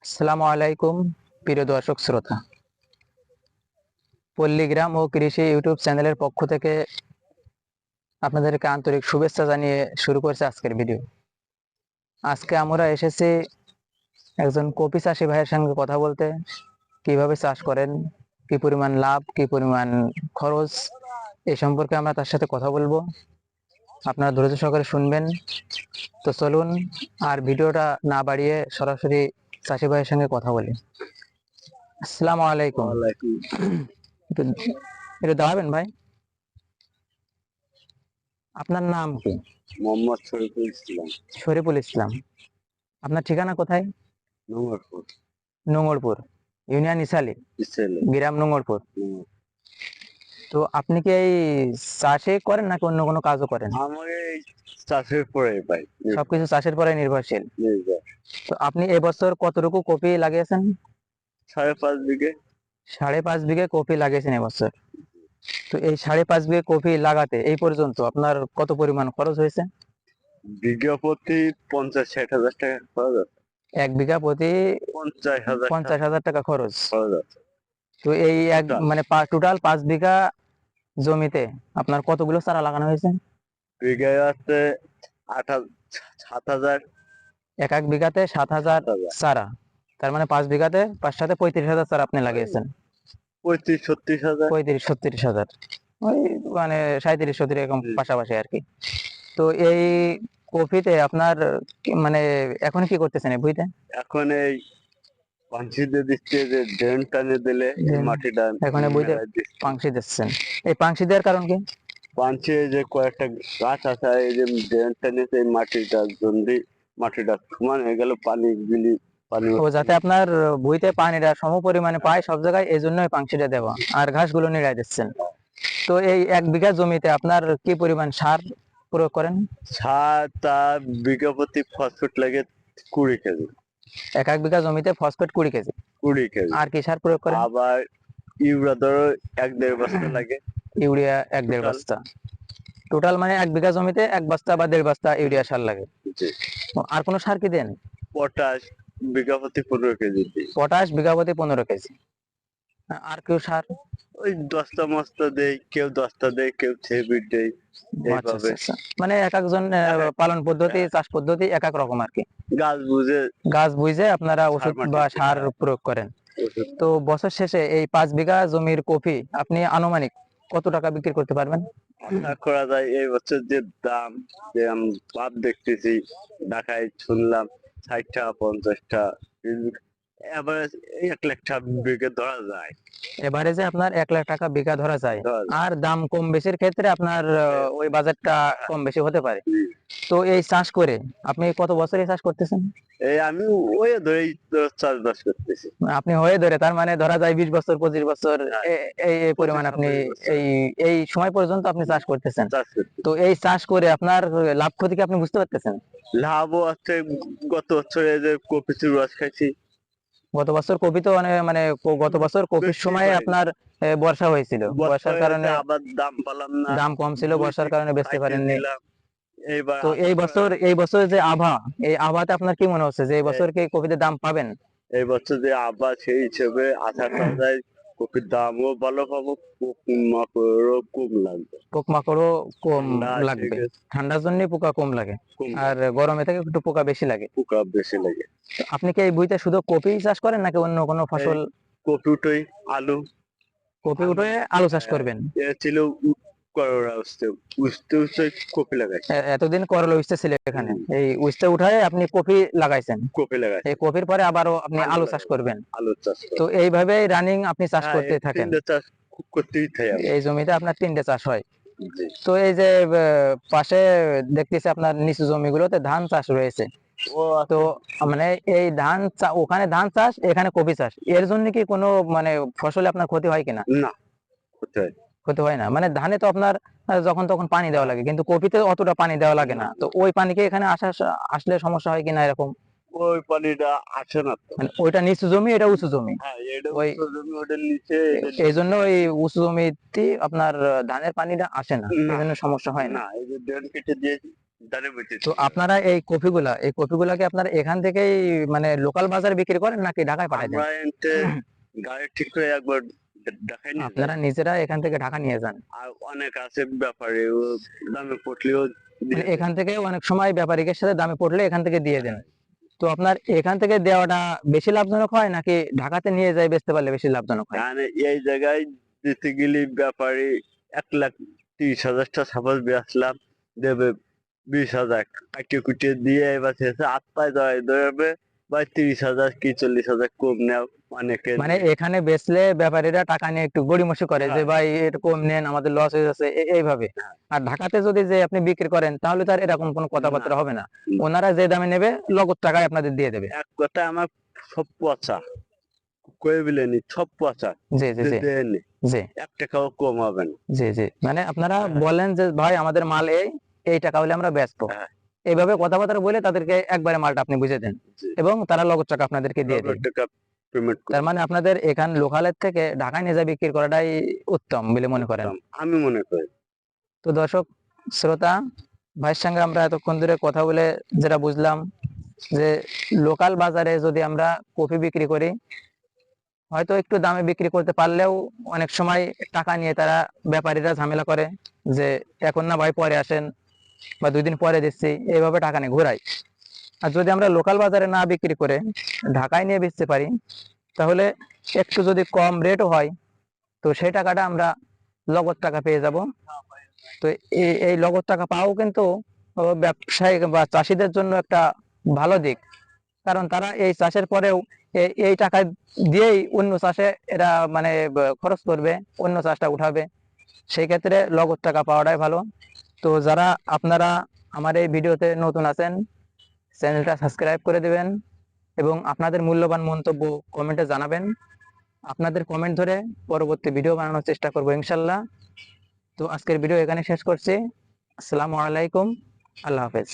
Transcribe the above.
আসসালামু আলাইকুম প্রিয় দর্শক শ্রোতা, পল্লীগ্রাম ও কৃষি ইউটিউব চ্যানেলের পক্ষ থেকে আপনাদেরকে আন্তরিক শুভেচ্ছা জানিয়ে শুরু করছে আজকের ভিডিও। আজকে আমরা এসেছি একজন কপি চাষি ভাইয়ের সঙ্গে কথা বলতে। কিভাবে চাষ করেন, কি পরিমাণ লাভ, কি পরিমাণ খরচ, এই সম্পর্কে আমরা তার সাথে কথা বলবো। আপনারা ধৈর্য সহকারে শুনবেন। তো চলুন আর ভিডিওটা না বাড়িয়ে সরাসরি চাষি ভাইয়ের সঙ্গে কথা বলি। আসসালামু আলাইকুম। একটু একটু দাঁড়াবেন ভাই, আপনার নাম কি? মোহাম্মদ শরীফুল ইসলাম। শরীফুল ইসলাম। আপনার ঠিকানা কোথায়? নোংরপুর নোংরপুর, ইউনিয়ন ইসালি, ছেলে। গ্রাম নোংরপুর। তো আপনি কি এই চাষে করেন নাকি অন্য কোনো কাজও করেন? আমার এই চাষের পরে ভাই সবকিছু চাষের পরে নির্ভরশীল। নির্ভর। তো আপনি এবছর কতটুকু কপি লাগিয়েছেন? 5.5 বিঘে। 5.5 বিঘে কপি লাগিয়েছেন এবছর। তো এই 5.5 বিঘে কপি লাগাতে এই পর্যন্ত আপনার কত পরিমাণ খরচ হয়েছে? বিঘা প্রতি 50-60 হাজার টাকা খরচ আছে। 1 বিঘা প্রতি 50,000 টাকা খরচ। খরচ আছে। তো এই এক Total মানে টোটাল 5 বিঘা জমিতে আপনার কতগুলো চারা লাগানো হয়েছে? বিঘায় আছে 7,000। এক বিঘাতে 7,000 চারা, তার মানে 5 বিঘাতে 5 × 7 = 35,000 চারা আপনি লাগিয়েছেন। 35-36 হাজার। 35-36 হাজার, ওই মানে 37-38 এরকম পাশাপাশি আর কি। তো এই কপিতে আপনার মানে এখন কি করতেছেন এই ভুঁইতে? এখন এই পাঞ্চি দিয়ে দিচ্ছে, যে ড্রেন টানে দিলে এই মাটিটা এখন এই ভুঁইতে মেলায় দিচ্ছে। পাংশি দিচ্ছেন। এই পাংশি দেওয়ার কারণ কি? পাঞ্চে যে কয়েকটা গাছ আছে, এই যে ড্রেন টানে এই মাটিটা জলদি মাটিটা সমান হয়ে গেল, পানি পানি ও যাতে আপনার ভুঁইতে পানিটা সম পরিমাণে পায় সব জায়গায়, এই জন্য পাংশিটা দেওয়া, আর ঘাসগুলো নিড়াই দিচ্ছেন। তো এই 1 বিঘা জমিতে আপনার কি পরিমাণ সার প্রয়োগ করেন? তার বিঘা প্রতি ফসফেট লাগে 20 কেজি। এক বিঘা জমিতে ফসফেট 20 কেজি। 20 কেজি। আর কি সার প্রয়োগ করেন? আবার ইউরিয়া ধরো 1-1.5 বস্তা লাগে। Urea 1-1.5 Total। বস্তা। টোটাল মানে 1 বিঘা জমিতে 1 বস্তা বা 1.5 বস্তা ইউরিয়া সার লাগে। জি। আর কোনো সার কি দেন? পটাশ বিঘা প্রতি 15 কেজি দিই। পটাশ বিঘা প্রতি 15 কেজি। আর কেউ সার? ওই 10টা মস্তা দেই, কেউ 10টা দেয়, কেউ 6 দেয়, আচ্ছা এইভাবে। আচ্ছা। মানে এক একজন পালন পদ্ধতি, চাষ পদ্ধতি এক এক রকম আর কি। গাছ বুঝে গাছ বুঝে আপনারা ওষুধ মাটি বা দিই। সার প্রয়োগ করেন। ওষুধ। তো বছর শেষে এই 5 বিঘা জমির কফি আপনি আনুমানিক কত টাকা বিক্রি করতে পারবেন? আশা করা যায় এই বছর যে দাম, যে আমি ভাব দেখতেছি, ঢাকায় শুনলাম 60টা 50টা, এভারেজ 1 লাখ টাকা বিঘে ধরা যায়। এভারেজে আপনার 1 লাখ টাকা বিঘা ধরা যায়। ধরা যায়। আর দাম কম বেশির ক্ষেত্রে আপনার ওই বাজারটা কম বেশি হতে পারে। হুম। তো এই চাষ করে আপনি কত বছর এই চাষ করতেছেন? এই আমি ওই ধরেই তো চাষবাস করতেছি। আপনি হয়ে ধরে তার মানে ধরা যায় 20 বছর 25 বছর হ্যাঁ, এই পরিমাণ আপনি 25-26 বছর এই এই সময় পর্যন্ত আপনি চাষ করতেছেন। চাষ করতেছি। তো এই চাষ করে আপনার লাভ ক্ষতি কি আপনি বুঝতে পারতেছেন? লাভও আছে। গত বছরে যে কপির রস খাইছি। গত বছর কপি তো গত বছর কপির বেশি সময় হয়নি। আপনার বর্ষা হয়েছিল, বর্ষার কারণে আবার দাম পেলাম না। দাম কম ছিল, বর্ষার কারণে বেচতে কাইটে পারেননি। দিলাম। এইবার তো আশা করা এই বছর যে এই আবহাওয়াতে আপনার কি মনে হচ্ছে যে এই যায় বছর কি কপিতে দাম পাবেন? এই বছর যে আবার সেই হিসেবে আশা করা যায় কপির দামও ভালো পাবো, পোকামাকড়ও কম লাগবে। পোকামাকড়ও কম ঠান্ডা এসে লাগবে। গেছে, ঠান্ডার জন্য পোকা কম লাগে, কম আর গরমে থেকে একটু পোকা বেশি লাগে। পোকা বেশি লাগে। তো আপনি কি এই ভুঁইতে শুধু কপি চাষ করেন নাকি অন্য কোনো এই ফসল? কপি উঠোই আলু। কপি উঠে আলু চাষ করবেন? এ ছিল করোনা উঠতে উঠতে উঠতে কপি লাগাইছে। এতদিন করলা উঠতে ছিল এখানে, হুম। এই উঠতে উঠায় আপনি কপি লাগাইছেন। কপি লাগাইছে। এই কপির পরে আবারও আপনি আলু চাষ লাগাইছে। করবেন। আলু চাষ করে। তো এইভাবে রানিং আপনি চাষ হ্যাঁ, করতে এই থাকেন। 3টে চাষ করতেই থাকি আমি। এই জমিতে আপনার 3টে চাষ হয়। জি। তো এই যে পাশে দেখতেছি আপনার নিচু জমিগুলোতে ধান চাষ রয়েছে। ও তো আচ্ছা। মানে এই ওখানে ধান চাষ, এখানে কপি চাষ, এর জন্য কি কোনো মানে ফসলে আপনার ক্ষতি হয় কিনা? না, কোথায়? ক্ষতি হয় না, মানে ধানে তো আপনার যখন তখন পানি দেওয়া লাগে, কিন্তু কপিতে অতটা পানি দেওয়া লাগে না। না, তো না। ওই পানি কি এখানে আসলে সমস্যা হয় কিনা এরকম? ওই পানিটা আসে না তো। মানে ওইটা নিচু জমি, এটা উঁচু জমি। হ্যাঁ, এটা ওই উঁচু জমি, ওটার নিচে, এটার এই নিচে। জন্য ওই উঁচু জমিতে আপনার ধানের পানিটা আসে না, এই না, জন্য সমস্যা হয় না। না, এই যে ড্রেন কেটে দিয়েছি, ধারে বসে তো আপনারা এই কপিগুলা কি আপনারা এখান থেকেই মানে লোকাল বাজারে বিক্রি করেন নাকি ঢাকায় পাঠায় দেন? আমরা এনতে গাড়ি ঠিক করে একবার দেখাই নিয়ে যাই। আপনারা নিজেরা এখান থেকে ঢাকা নিয়ে যান? আর অনেক আছে ব্যাপারে ও দামে পটলেও মানে দিয়ে এখান থেকে অনেক সময় ব্যাপারীদের সাথে দামে পড়লে এখান থেকে দিয়ে দেন। তো আপনার এখান থেকে দেওয়াটা বেশি লাভজনক হয় নাকি ঢাকাতে নিয়ে যাই বেচতে পারলে বেশি লাভজনক হয়? মানে এই জায়গায় দিতে গেলে ব্যাপারে 1,30,000 সাপোজ বেচলাম, দেবে 20,000 কাটিয়ে কুটিয়ে দিয়ে এবার শেষে আত্মায় ধরবে বা 30,000 কি 40,000 কম নেও অনেকে মানে এখানে বেচলে ব্যাপারীরা টাকা নিয়ে একটু গড়িমসি করে যে হ্যাঁ। ভাই এটা কম নেন, আমাদের লস হয়ে যাচ্ছে, এইভাবে। হ্যাঁ। আর ঢাকাতে যদি যে আপনি বিক্রি করেন তাহলে তার এরকম কোনো কথাবার্তা হবে না, ওনারা যে দামে নেবে নগদ টাকায় আপনাদের দিয়ে দেবে। এক কথা আমার সব পচা কয়ে বিলেনি সব পচা জি জি জি দেয়নি, জি 1 টাকাও কম হবে না। জি জি মানে আপনারা হ্যাঁ। বলেন যে ভাই আমাদের মাল এই টাকা হলে আমরা বেচবো, হ্যাঁ। এইভাবে কথাবার্তা বলে তাদেরকে একবারে মালটা আপনি বুঝে দেন জি। এবং তারা নগদ টাকা আপনাদেরকে দিয়ে নগদ দেয়। টাকা পেমেন্ট তার মানে আপনাদের এখান লোকালের থেকে ঢাকায় নিয়ে যা বিক্রি করাটাই উত্তম বলে মনে করেন। করতাম আমি মনে করি। তো দর্শক শ্রোতা, ভাইয়ের সঙ্গে আমরা এতক্ষণ ধরে কথা বলে যেটা বুঝলাম যে লোকাল বাজারে যদি আমরা কফি বিক্রি করি, হয়তো একটু দামে বিক্রি করতে পারলেও অনেক সময় টাকা নিয়ে তারা ব্যাপারীরা ঝামেলা করে যে এখন না ভাই পরে আসেন বা 2 দিন পরে দিচ্ছি, এইভাবে টাকা নিয়ে ঘোরায়। আর যদি আমরা লোকাল বাজারে না বিক্রি করে ঢাকায় নিয়ে বেচতে পারি, তাহলে একটু যদি কম রেটও হয় তো সেই টাকাটা আমরা নগদ টাকা পেয়ে যাব। তো এই নগদ টাকা পাওয়াও কিন্তু ব্যবসায়ী বা চাষীদের জন্য একটা ভালো দিক, কারণ তারা এই চাষের পরেও এই টাকা দিয়েই অন্য চাষে এরা মানে খরচ করবে, অন্য চাষটা উঠাবে, সেই ক্ষেত্রে নগদ টাকা পাওয়াটাই ভালো। তো যারা আপনারা আমার এই ভিডিওতে নতুন আছেন, চ্যানেলটা সাবস্ক্রাইব করে দিবেন এবং আপনাদের মূল্যবান মন্তব্য কমেন্টে জানাবেন। আপনাদের কমেন্ট ধরে পরবর্তী ভিডিও বানানোর চেষ্টা করবো ইনশাল্লাহ। তো আজকের ভিডিও এখানে শেষ করছি। আসসালামু আলাইকুম, আল্লাহ হাফেজ।